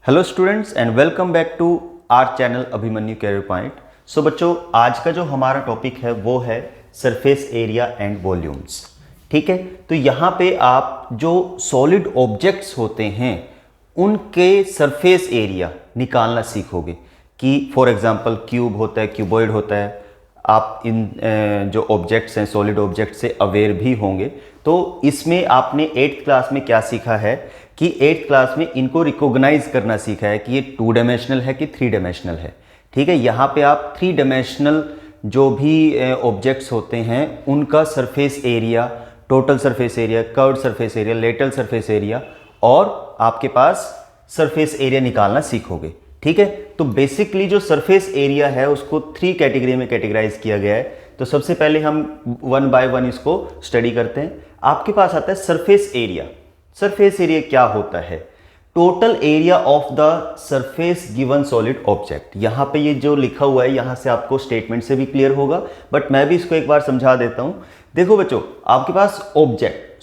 Hello students and welcome back to our channel Abhimanyu career point. So बच्चों, आज का जो हमारा टॉपिक है वो है सरफेस एरिया एंड वॉल्यूम्स। ठीक है, तो यहाँ पे आप जो सॉलिड ऑब्जेक्ट्स होते हैं उनके सरफेस एरिया निकालना सीखोगे कि फॉर एग्जांपल क्यूब होता है, क्यूबॉइड होता है। आप इन जो ऑब्जेक्ट्स हैं सॉलिड ऑब्जेक्ट से अवेयर भी होंगे। तो इसमें आपने 8th क्लास में क्या सीखा है कि 8th क्लास में इनको रिकॉग्नाइज करना सीखा है कि ये 2 डायमेंशनल है कि 3 डायमेंशनल है। ठीक है, यहाँ पे आप 3 डायमेंशनल जो भी ऑब्जेक्ट्स होते हैं उनका surface area, total surface area, curved surface area, lateral surface area और आपके पास सरफेस एरिया निकालना सीखोगे। ठीक है, तो बेसिकली जो सरफेस एरिया है उसको 3 कैटेगरी में कैटेगराइज किया गया है। तो सबसे पहले हम 1 बाय 1 इसको स्टडी करते हैं। आपके पास आता है सरफेस एरिया। सरफेस एरिया क्या होता है? Total area of the surface given solid object. यहां पे ये जो लिखा हुआ है यहां से आपको स्टेटमेंट से भी क्लियर होगा, बट मैं भी इसको एक बार समझा देता हूं। देखो बच्चों, आपके पास ऑब्जेक्ट,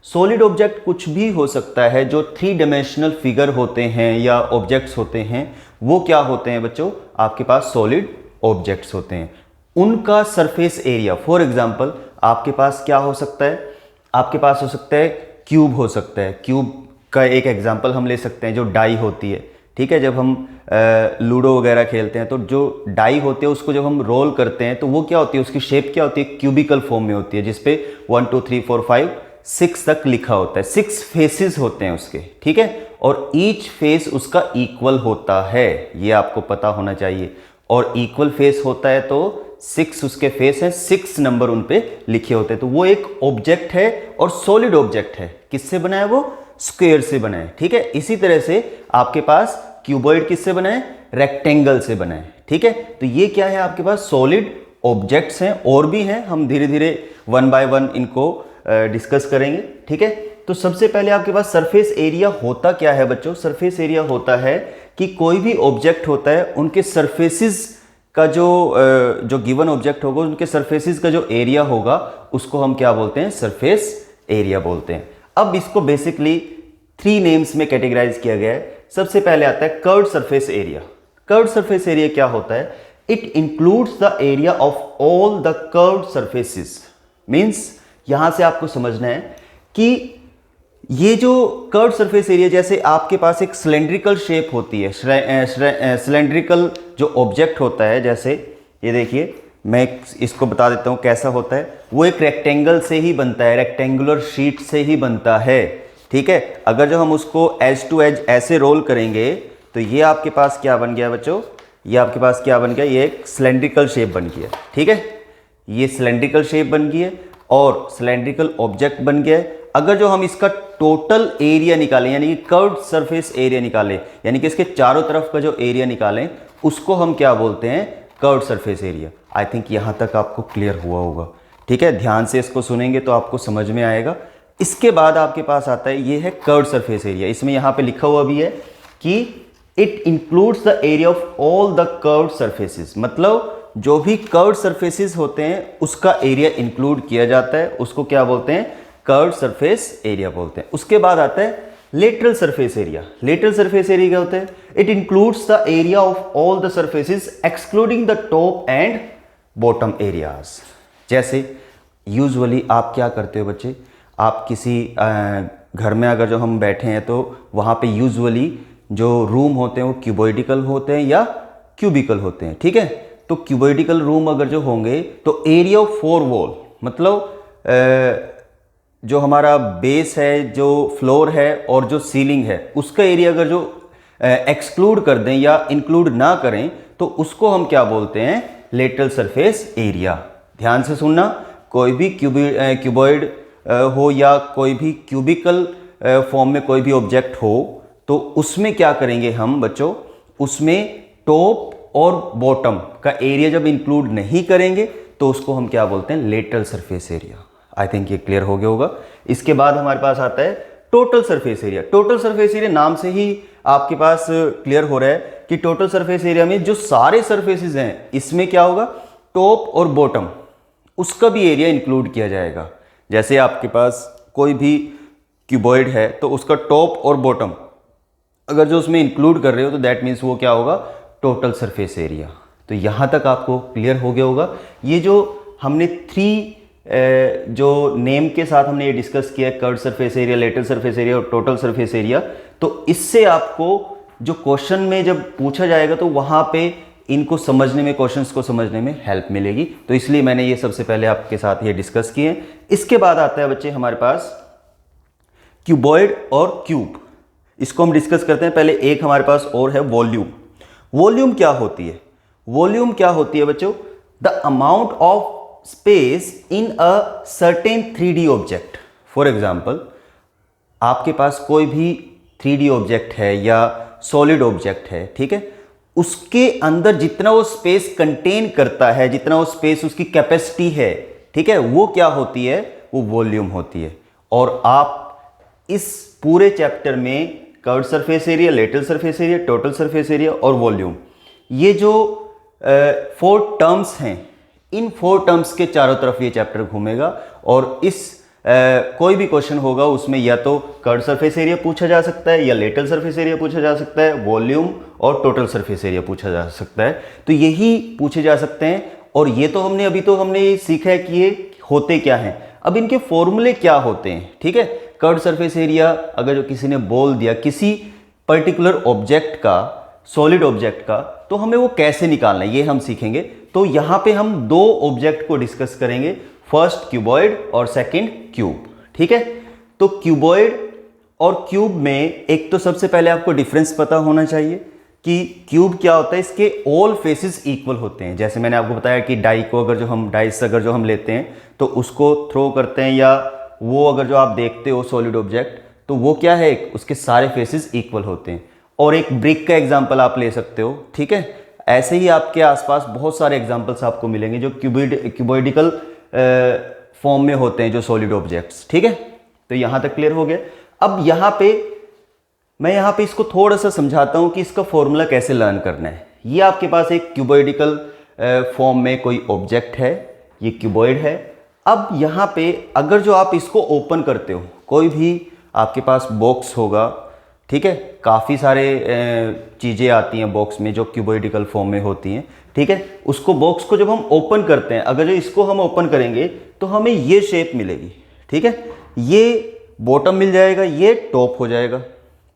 सॉलिड ऑब्जेक्ट कुछ भी हो सकता है। जो 3 डायमेंशनल फिगर होते हैं या ऑब्जेक्ट्स होते हैं वो क्या होते हैं बच्चों? आपके पास सॉलिड ऑब्जेक्ट्स होते हैं। उनका सरफेस एरिया, फॉर एग्जांपल आपके पास क्या हो सकता है? आपके पास हो सकता है क्यूब हो सकता है। क्यूब का एक एग्जांपल हम ले सकते हैं जो डाई होती है। ठीक है, जब हम लूडो वगैरह खेलते हैं तो जो डाई होती है उसको जब हम रोल करते हैं तो वो क्या होती है, उसकी शेप क्या होती है? क्यूबिकल फॉर्म में होती है, जिसपे 1 2 3 4 5 6 तक लिखा होता है। 6 फेसेस होते हैं उसके। ठीक है, और ईच फेस उसका इक्वल होता है, ये आपको पता होना चाहिए। और इक्वल फेस होता है तो 6 उसके फेस हैं, 6 नंबर उन पे लिखे होते हैं। तो वो एक ऑब्जेक्ट है और सॉलिड ऑब्जेक्ट है। किससे बना है वो? स्क्वायर से बना है। ठीक है, इसी तरह से आपके पास क्यूबॉइड किससे बना है? रेक्टेंगल से बना है। ठीक है, तो ये क्या है? आपके पास सॉलिड ऑब्जेक्ट्स हैं, और भी हैं, हम धीरे धीरे 1 बाय 1 इनको डिस्कस करेंगे। ठीक है, तो सबसे पहले आपके पास सरफेस एरिया होता क्या है बच्चों? सरफेस एरिया होता है कि कोई भी ऑब्जेक्ट होता है उनके सरफेसेस का जो गिवन ऑब्जेक्ट होगा उनके सरफेसेस का जो एरिया होगा उसको हम क्या बोलते हैं? सरफेस एरिया बोलते हैं। अब इसको बेसिकली 3 नेम्स में कैटेगराइज किया गया है। सबसे पहले आता है curved surface area. Curved surface area क्या होता है? It includes the area of all the curved surfaces. Means यहां से आपको समझना है कि ये जो कर्व्ड सरफेस एरिया, जैसे आपके पास एक सिलेंड्रिकल शेप होती है, सिलेंड्रिकल जो ऑब्जेक्ट होता है, जैसे ये देखिए, मैं इसको बता देता हूँ कैसा होता है। वो एक रेक्टेंगल से ही बनता है, रेक्टेंगुलर शीट से ही बनता है। ठीक है, अगर जो हम उसको एज टू एज ऐसे रोल करेंगे तो ये आपके पास क्या बन गया बच्चों? ये आपके पास क्या बन गया? ये एक सिलेंड्रिकल शेप बन गया। ठीक है, ये सिलेंड्रिकल शेप बन गई है और सिलेंड्रिकल ऑब्जेक्ट बन गया है। अगर जो हम इसका टोटल एरिया निकालें, यानी कि कर्व्ड सरफेस एरिया निकालें, यानी कि इसके चारों तरफ का जो एरिया निकालें, उसको हम क्या बोलते हैं? Curved surface area. I think यहां तक आपको क्लियर हुआ होगा। ठीक है, ध्यान से इसको सुनेंगे तो आपको समझ में आएगा। इसके बाद आपके पास आता है, ये है कर्व्ड सरफेस एरिया। इसमें यहां पे लिखा हुआ भी है कि it includes the area of all the curved surfaces. मतलब जो भी कर्व्ड सरफेसेस होते हैं उसका एरिया इंक्लूड किया जाता है, उसको क्या बोलते हैं? कर्व्ड सरफेस एरिया बोलते हैं। उसके बाद आता है lateral surface area. Lateral surface area क्या होता है? It includes the area of all the surfaces excluding the top and bottom areas. जैसे यूजुअली आप क्या करते हो बच्चे? आप किसी घर में अगर जो हम बैठे हैं तो वहां पे यूजुअली जो रूम होते हैं वो क्यूबॉइडिकल होते हैं या क्यूबिकल होते हैं। ठीक है, तो क्यूबॉइडिकल रूम अगर जो होंगे तो एरिया ऑफ 4 वॉल, मतलब जो हमारा बेस है, जो फ्लोर है और जो सीलिंग है, उसका एरिया अगर जो एक्सक्लूड कर दें या इंक्लूड ना करें तो उसको हम क्या बोलते हैं? Lateral surface area. ध्यान से सुनना, कोई भी क्यूबॉइड हो या कोई भी क्यूबिकल फॉर्म में कोई भी ऑब्जेक्ट हो तो उसमें क्या करेंगे हम बच्चों? उसमें टॉप और बॉटम का एरिया जब इंक्लूड नहीं करेंगे तो उसको हम क्या बोलते हैं? Lateral surface area. I think ये क्लियर हो गया होगा। इसके बाद हमारे पास आता है total surface area. Total surface area नाम से ही आपके पास क्लियर हो रहा है कि टोटल सरफेस एरिया में जो सारे सरफेसेस हैं इसमें क्या होगा? टॉप और बॉटम उसका भी एरिया इंक्लूड किया जाएगा। जैसे आपके पास कोई भी क्यूबॉइड है तो उसका टॉप और बॉटम अगर जो उसमें इंक्लूड कर रहे हो तो दैट मीन्स वो क्या होगा, टोटल सरफेस एरिया। तो यहाँ तक आपको क्लियर हो गया होगा। ये जो हमने जो नेम के साथ हमने ये डिस्कस किया, curved surface area, lateral surface area और टोटल सरफेस एरिया, तो इससे आपको जो क्वेश्चन में जब पूछा जाएगा तो वहाँ पे इनको समझने में, क्वेश्चंस को समझने में हेल्प मिलेगी। तो इसलिए मैंने ये सबसे पहले आपके साथ ये डिस्कस किए। इसके बाद आता है बच्चे हमारे पास क्यूबॉइड और क्यूब। इसको हम डिस्कस करते हैं। पहले एक हमारे पास और है वॉल्यूम। वॉल्यूम क्या होती है? वॉल्यूम क्या होती है बच्चों? The amount of space in a certain 3D object. For example, आपके पास कोई भी 3D ऑब्जेक्ट है या सॉलिड ऑब्जेक्ट है, ठीक है, उसके अंदर जितना वो स्पेस कंटेन करता है, जितना वो स्पेस उसकी कैपेसिटी है, ठीक है, वो क्या होती है? वो वॉल्यूम होती है। और आप इस पूरे चैप्टर में curved surface area, lateral surface area, total surface area और वॉल्यूम, ये जो 4 टर्म्स हैं, इन 4 टर्म्स के चारों तरफ ये चैप्टर घूमेगा। और इस कोई भी क्वेश्चन होगा उसमें या तो कर्व्ड सरफेस एरिया पूछा जा सकता है, या लेटरल सरफेस एरिया पूछा जा सकता है, वॉल्यूम और टोटल सरफेस एरिया पूछा जा सकता है। तो यही पूछे जा सकते हैं। और ये तो हमने अभी तो हमने ये सीखा है कि ये होते क्या हैं। अब इनके फॉर्मूले क्या होते हैं, ठीक है। कर्व्ड सरफेस एरिया अगर जो किसी ने बोल दिया किसी पर्टिकुलर ऑब्जेक्ट का, सॉलिड ऑब्जेक्ट का, तो हमें वो कैसे निकालना है ये हम सीखेंगे। तो यहां पे हम 2 ऑब्जेक्ट को डिस्कस करेंगे, फर्स्ट क्यूबॉइड और सेकंड क्यूब, ठीक है। तो क्यूबॉइड और क्यूब में एक तो सबसे पहले आपको डिफरेंस पता होना चाहिए कि क्यूब क्या होता है। इसके ऑल फेसेस इक्वल होते हैं। जैसे मैंने आपको बताया कि डाई को अगर जो हम डाइस अगर जो हम लेते हैं तो उसको थ्रो करते हैं, या वो अगर जो आप देखते हो सॉलिड ऑब्जेक्ट, तो वो क्या है, उसके सारे फेसेस इक्वल होते हैं। और एक ब्रिक का एग्जांपल आप ले सकते हो, ठीक है। ऐसे ही आपके आसपास बहुत सारे एग्जांपल्स आपको मिलेंगे जो क्यूबॉइडिकल फॉर्म में होते हैं, जो सॉलिड ऑब्जेक्ट्स, ठीक है। तो यहां तक क्लियर हो गया। अब मैं यहां पे इसको थोड़ा सा समझाता हूं कि इसका फॉर्मूला कैसे लर्न करना है। ये आपके पास एक क्यूबॉइडिकल फॉर्म में कोई ऑब्जेक्ट है, ये क्यूबॉइड है। अब यहां पे अगर जो आप इसको ओपन करते हो, कोई भी आपके पास बॉक्स होगा, ठीक है, काफ़ी सारे चीज़ें आती हैं बॉक्स में जो क्यूबॉइडिकल फॉर्म में होती हैं, ठीक है। उसको बॉक्स को जब हम ओपन करते हैं, अगर जो इसको हम ओपन करेंगे तो हमें ये शेप मिलेगी, ठीक है। ये बॉटम मिल जाएगा, ये टॉप हो जाएगा,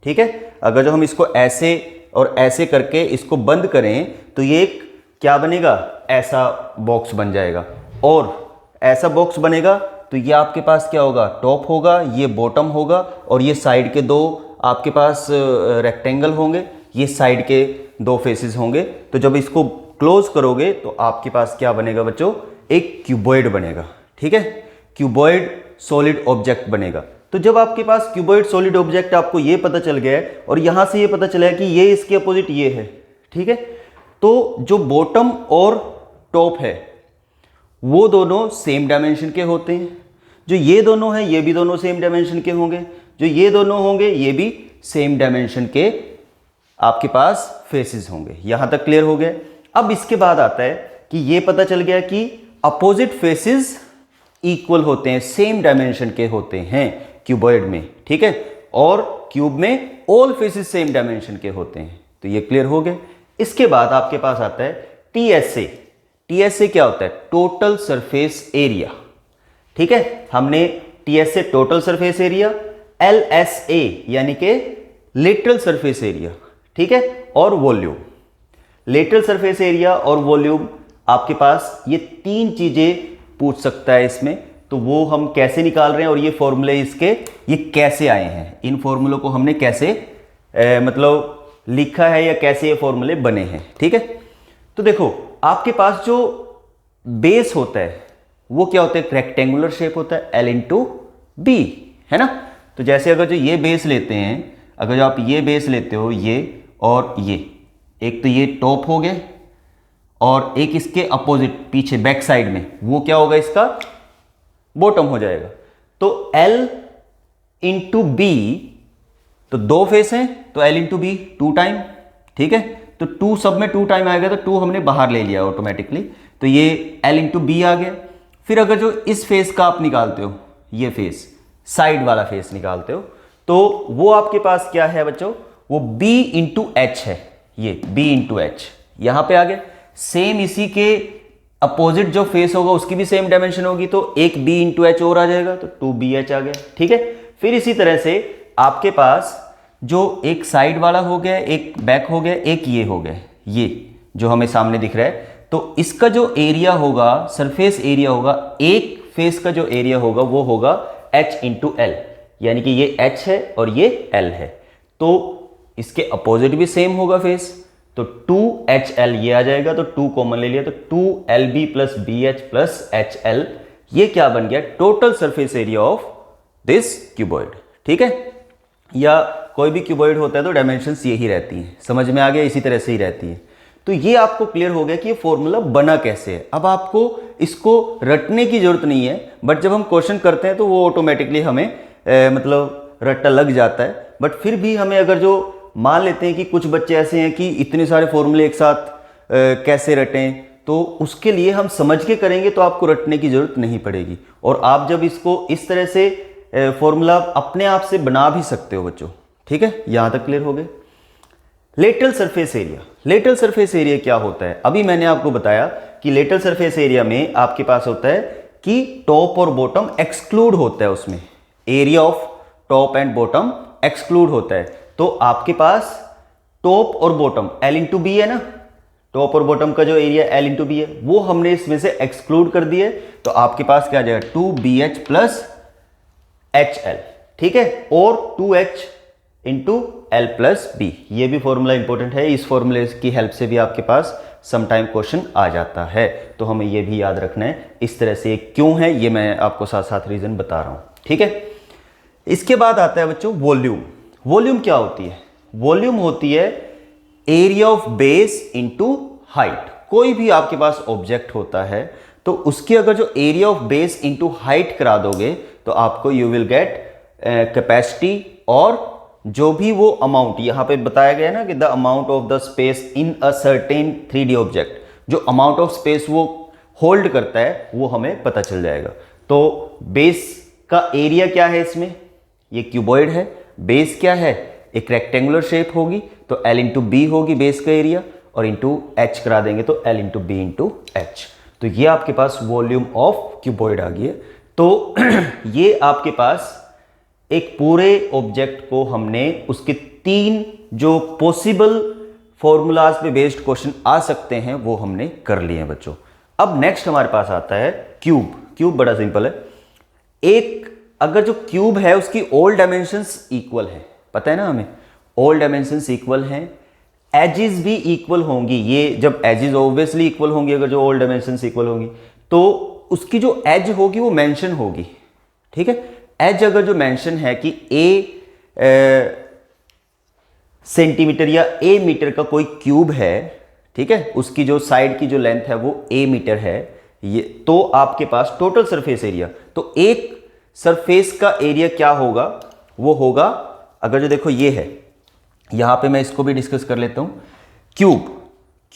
ठीक है। अगर जो हम इसको ऐसे और ऐसे करके इसको बंद करें तो ये एक क्या बनेगा, ऐसा बॉक्स बन जाएगा। और ऐसा बॉक्स बनेगा तो ये आपके पास क्या होगा, टॉप होगा, ये बॉटम होगा, और ये साइड के 2 आपके पास रेक्टेंगल होंगे, ये साइड के 2 फेसेस होंगे। तो जब इसको क्लोज करोगे तो आपके पास क्या बनेगा बच्चों, एक क्यूबॉइड बनेगा, ठीक है। क्यूबॉइड सॉलिड ऑब्जेक्ट बनेगा। तो जब आपके पास क्यूबॉइड सॉलिड ऑब्जेक्ट आपको ये पता चल गया है, और यहां से ये पता चला है कि ये इसके अपोजिट ये है, ठीक है, तो जो बॉटम और टॉप है वो दोनों सेम डायमेंशन के होते हैं। जो ये दोनों हैं ये भी दोनों सेम डायमेंशन के होंगे, जो ये दोनों होंगे ये भी सेम डायमेंशन के आपके पास फेसेस होंगे। यहां तक क्लियर हो गया। अब इसके बाद आता है कि ये पता चल गया कि अपोजिट फेसेस इक्वल होते हैं, सेम डायमेंशन के होते हैं क्यूबॉइड में, ठीक है। और क्यूब में ऑल फेसेस सेम डायमेंशन के होते हैं। तो ये क्लियर हो गया। इसके बाद आपके पास आता है टीएसए। टीएसए क्या होता है, टोटल सरफेस एरिया, ठीक है। हमने TSA total surface area, LSA यानी कि लेटरल सरफेस एरिया, ठीक है, और वॉल्यूम। लेटरल सरफेस एरिया और वॉल्यूम आपके पास ये 3 चीजें पूछ सकता है इसमें। तो वो हम कैसे निकाल रहे हैं, और ये फॉर्मूले इसके ये कैसे आए हैं, इन फॉर्मूलों को हमने कैसे मतलब लिखा है, या कैसे ये फॉर्मूले बने हैं, ठीक है। तो देखो आपके पास जो बेस होता है वो क्या होता है, रेक्टेंगुलर शेप होता है, L/B, है ना। तो जैसे अगर जो ये बेस लेते हैं, अगर जो आप ये बेस लेते हो, ये और ये, एक तो ये टॉप हो गए, और एक इसके अपोजिट पीछे बैक साइड में वो क्या होगा, इसका बॉटम हो जाएगा। तो L/B, तो 2 फेस हैं तो L/B 2 टाइम, ठीक है। तो 2 सब में 2 टाइम आएगा, तो 2 हमने बाहर ले लिया ऑटोमेटिकली, तो ये L/B आ गया। फिर अगर जो इस फेस का आप निकालते हो, ये फेस साइड वाला फेस निकालते हो, तो वो आपके पास क्या है बच्चों, वो b इंटू एच है, ये b इंटू एच यहां पे आ गया। सेम इसी के अपोजिट जो फेस होगा उसकी भी सेम डायमेंशन होगी, तो एक b इंटू एच और आ जाएगा, तो 2bh आ गया। ठीक है, फिर इसी तरह से आपके पास जो एक साइड वाला हो गया, एक बैक हो गया, एक ये हो गया, ये जो हमें सामने दिख रहा है, तो इसका जो एरिया होगा, सरफेस एरिया होगा, एक फेस का जो एरिया होगा वो होगा h इंटू एल, यानी कि ये h है और ये l है, तो इसके अपोजिट भी सेम होगा फेस, तो 2HL ये आ जाएगा, तो 2 कॉमन ले लिया, तो 2LB plus BH plus HL, ये क्या बन गया, total surface area of this cuboid. ठीक है, या कोई भी क्यूबॉइड होता है तो डायमेंशंस यही रहती हैं, समझ में आ गया, इसी तरह से ही रहती है। तो ये आपको क्लियर हो गया कि ये फॉर्मूला बना कैसे है। अब आपको इसको रटने की जरूरत नहीं है, बट जब हम क्वेश्चन करते हैं तो वो ऑटोमेटिकली हमें मतलब रट्टा लग जाता है। बट फिर भी हमें अगर जो मान लेते हैं कि कुछ बच्चे ऐसे हैं कि इतने सारे फॉर्मूले एक साथ कैसे रटें, तो उसके लिए हम समझ के करेंगे तो आपको रटने की जरूरत नहीं पड़ेगी। और आप जब इसको इस तरह से फॉर्मूला अपने आप से बना भी सकते हो बच्चों। ठीक है, यहां तक क्लियर हो गए। Lateral surface area, lateral surface area क्या होता है, अभी मैंने आपको बताया कि लेटरल सरफेस एरिया में आपके पास होता है कि टॉप और बॉटम एक्सक्लूड होता है, उसमें area of top and bottom exclude होता है। तो आपके पास टॉप और बॉटम L इंटू बी है ना, टॉप और बॉटम का जो एरिया L इंटू बी है वो हमने इसमें से एक्सक्लूड कर दिए, तो आपके पास क्या आ जाएगा 2BH प्लस HL। ठीक है, और 2H into L plus B, ये भी फॉर्मूला इंपॉर्टेंट है, इस फॉर्मूले की हेल्प से भी आपके पास समटाइम क्वेश्चन आ जाता है, तो हमें ये भी याद रखना है। इस तरह से क्यों है ये मैं आपको साथ साथ रीजन बता रहा हूं। ठीक है, इसके बाद आता है बच्चों वॉल्यूम। वॉल्यूम क्या होती है, वॉल्यूम होती है area of base into height. कोई भी आपके पास ऑब्जेक्ट होता है तो उसकी अगर जो area of base into height करा दोगे तो आपको यू विल गेट कैपेसिटी, और जो भी वो अमाउंट यहां पे बताया गया है ना कि the amount of the space in a certain 3D object, जो अमाउंट ऑफ स्पेस वो होल्ड करता है वो हमें पता चल जाएगा। तो बेस का एरिया क्या है, इसमें ये क्यूबॉइड है, बेस क्या है एक रेक्टेंगुलर शेप होगी, तो L इंटू बी होगी बेस का एरिया, और इंटू एच करा देंगे तो L into B into H. तो ये आपके पास वॉल्यूम ऑफ क्यूबॉइड आ गई है। तो ये आपके पास एक पूरे ऑब्जेक्ट को हमने उसके 3 जो पॉसिबल फॉर्मूलाज पे बेस्ड क्वेश्चन आ सकते हैं वो हमने कर लिए हैं बच्चों। अब नेक्स्ट हमारे पास आता है क्यूब। क्यूब बड़ा सिंपल है, एक अगर जो क्यूब है उसकी ऑल डायमेंशंस इक्वल है, पता है ना हमें, ऑल डायमेंशंस इक्वल हैं, एजेस भी इक्वल होंगी। ये जब एजेस ऑब्वियसली इक्वल होंगी, अगर जो ऑल डायमेंशंस इक्वल होंगी तो उसकी जो एज होगी वो मेंशन होगी। ठीक है, एज अगर जो मेंशन है कि ए सेंटीमीटर या ए मीटर का कोई क्यूब है, ठीक है, उसकी जो साइड की जो लेंथ है वो ए मीटर है, ये तो आपके पास टोटल सरफेस एरिया, तो एक सरफेस का एरिया क्या होगा, वो होगा, अगर जो देखो ये है, यहां पे मैं इसको भी डिस्कस कर लेता हूं। क्यूब,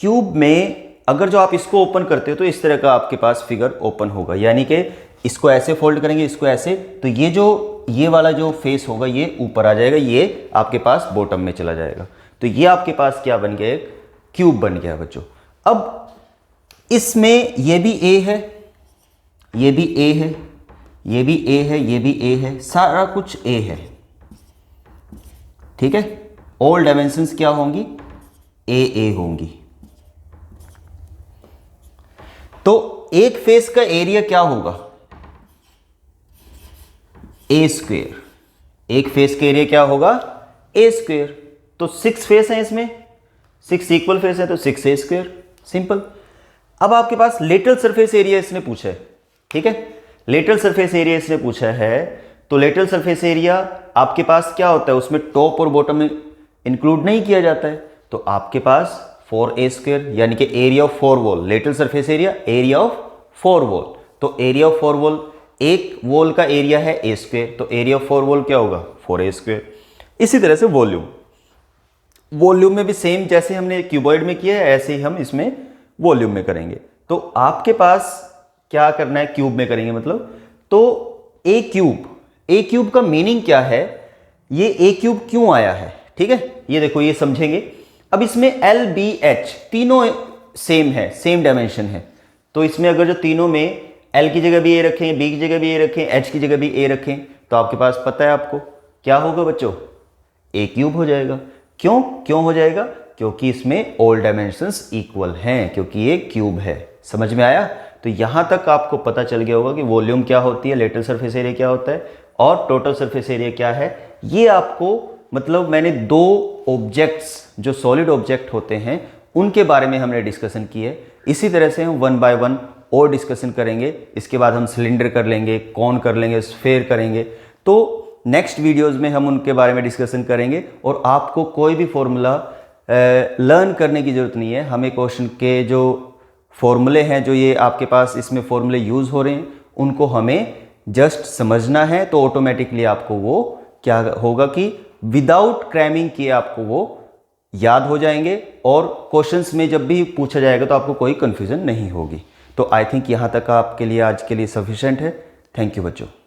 क्यूब में अगर जो आप इसको ओपन करते हो तो इस तरह का आपके पास फिगर ओपन होगा, यानी कि इसको ऐसे फोल्ड करेंगे, इसको ऐसे, तो ये वाला जो फेस होगा ये ऊपर आ जाएगा, ये आपके पास बॉटम में चला जाएगा। तो ये आपके पास क्या बन गया, एक क्यूब बन गया बच्चों। अब इसमें ये भी ए है, ये भी ए है, ये भी ए है, ये भी ए है, सारा कुछ ए है। ठीक है, ऑल डायमेंशंस क्या होंगी, ए होंगी। तो एक फेस का एरिया क्या होगा, ए स्क्वेयर। एक फेस का एरिया क्या होगा, ए स्क्वेयर। तो 6 फेस हैं इसमें, 6 इक्वल फेस है तो 6a स्क्वेयर, सिंपल। अब आपके पास लेटरल सरफेस एरिया इसने पूछा है। ठीक है, लेटरल सरफेस एरिया इसने पूछा है, तो लेटरल सरफेस एरिया आपके पास क्या होता है, उसमें टॉप और बॉटम में इंक्लूड नहीं किया जाता है, तो आपके पास 4a स्क्वेयर, यानी कि area of 4 wall, lateral surface area area of 4 wall, तो एरिया ऑफ 4 वॉल, एक वॉल का एरिया है ए स्क्वेयर, तो एरिया ऑफ 4 वॉल क्या होगा 4a स्क्वेयर। इसी तरह से वॉल्यूम, वॉल्यूम में भी सेम जैसे हमने क्यूबॉइड में किया है ऐसे ही हम इसमें वॉल्यूम में करेंगे। तो आपके पास क्या करना है, क्यूब में करेंगे मतलब, तो ए क्यूब का मीनिंग क्या है, ये ए क्यूब क्यों आया है, ठीक है, ये देखो ये समझेंगे। अब इसमें एल बी एच तीनों सेम है, सेम डायमेंशन है, तो इसमें अगर जो तीनों में एल की जगह भी ए रखें, बी की जगह भी ए रखें, एच की जगह भी ए रखें, तो आपके पास पता है आपको क्या होगा बच्चों, ए क्यूब हो जाएगा। क्यों हो जाएगा? क्योंकि इसमें ऑल डायमेंशंस इक्वल हैं, क्योंकि ये क्यूब है। समझ में आया? तो यहां तक आपको पता चल गया होगा कि वॉल्यूम क्या होती है, लेटरल सरफेस एरिया क्या होता है और टोटल सरफेस एरिया क्या है। ये आपको मतलब मैंने दो ऑब्जेक्ट्स जो सॉलिड ऑब्जेक्ट होते हैं उनके बारे में हमने डिस्कशन की है। इसी तरह से हम वन बाय वन और डिस्कशन करेंगे। इसके बाद हम सिलेंडर कर लेंगे, कॉन कर लेंगे, स्फेयर करेंगे। तो नेक्स्ट वीडियोस में हम उनके बारे में डिस्कशन करेंगे और आपको कोई भी फॉर्मूला लर्न करने की ज़रूरत नहीं है। हमें क्वेश्चन के जो फॉर्मूले हैं, जो ये आपके पास इसमें फॉर्मूले यूज़ हो रहे हैं, उनको हमें जस्ट समझना है। तो ऑटोमेटिकली आपको वो क्या होगा कि विदाउट क्रैमिंग किए आपको वो याद हो जाएंगे और क्वेश्चंस में जब भी पूछा जाएगा तो आपको कोई कन्फ्यूज़न नहीं होगी। तो आई थिंक यहाँ तक आपके लिए आज के लिए सफिशिएंट है। थैंक यू बच्चों।